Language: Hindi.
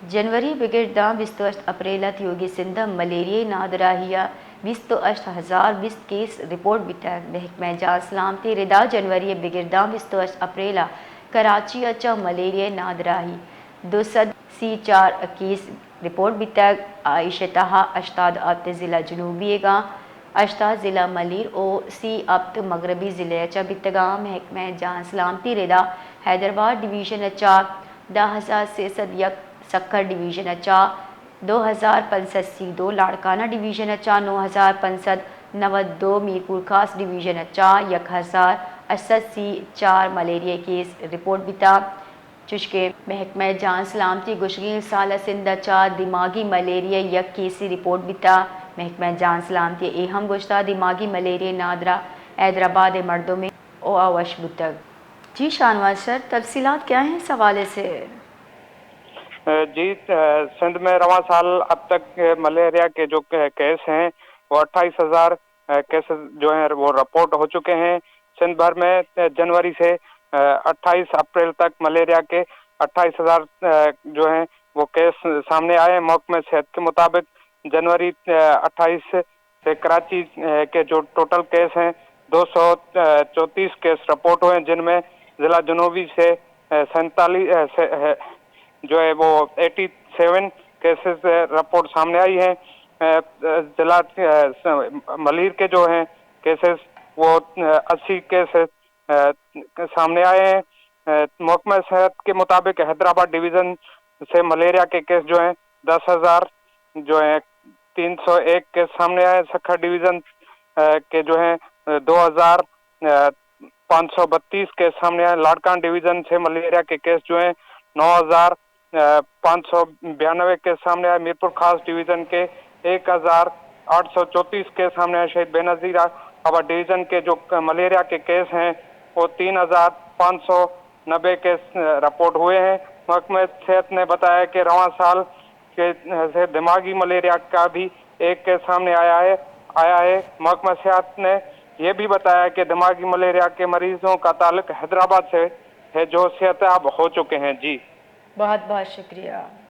जनवरी बिगिरदा 28 अप्रैलत योगी सिंध मलेरिया नादराहिया 28,020 केस रिपोर्ट बिटक महकमा जात सलामती रिदा जनवरी बिगिरदा 28 अप्रैला कराची अचा मलेरिया नादराही 200 केस रिपोर्ट बिटक आइशतहा अश्ताद अब्त ज़िला जनूबी गा अश्ताद ज़िला मलिर ओ सी अब्त मगरबी ज़िले अचा बितगा महकमा जात सलामती रिदा हैदराबाद डिवीज़न अचा 10,601 सक्कर डिवीज़न अचा 2,582 लाड़काना डिवीज़न अचा 9,592 मीरपुर खास डिवीज़न अचा 1,084 मलेरिया केस रिपोर्ट बिता चुशके महकमा जान सलामती गुशगील साल सिंध अचा दिमागी मलेरिया यक केसी रिपोर्ट बिता महकमा जान सलामती अहम गुश्ता दिमागी मलेरिया नादरा हैदराबाद मर्दों में ओ आवश बुतक। जी शाहनवाज सर, तफसीलात क्या हैं इस हवाले से? जी, सिंध में रवां साल अब तक मलेरिया के जो केस हैं वो 28,000 केसेस जो हैं वो रिपोर्ट हो चुके हैं। सिंध भर में जनवरी से 28 अप्रैल तक मलेरिया के 28,000 जो हैं वो केस सामने आए। महकमा सेहत के मुताबिक जनवरी 28 से कराची के जो टोटल केस हैं 234 केस रिपोर्ट हुए, जिनमें जिला जनूबी से 47 जो है वो 87 केसेस रिपोर्ट सामने आई है। जिला मलिर के जो हैं केसेस वो 80 केसेस सामने आए हैं। महकमा सेहत के मुताबिक हैदराबाद डिवीज़न से मलेरिया के केस जो हैं 10,000 जो है 301 केस सामने आए। सक्खर डिवीज़न के जो हैं 2,532 केस सामने आए। लाड़कान डिवीज़न से मलेरिया के केस जो हैं 9,592 के सामने आए। मीरपुर खास डिवीज़न के 1,834 के सामने आए। शहीद बेनज़ीर आबाद डिवीज़न के जो मलेरिया के केस हैं वो 3,590 केस रिपोर्ट हुए हैं। महकमा सेहत ने बताया कि रवां साल के से दिमागी मलेरिया का भी एक केस सामने आया है। महकमा सेहत ने यह भी बताया कि दिमागी मलेरिया के मरीजों का ताल्लुक हैदराबाद से है जो सेहतयाब हो चुके हैं। जी, बहुत बहुत शुक्रिया।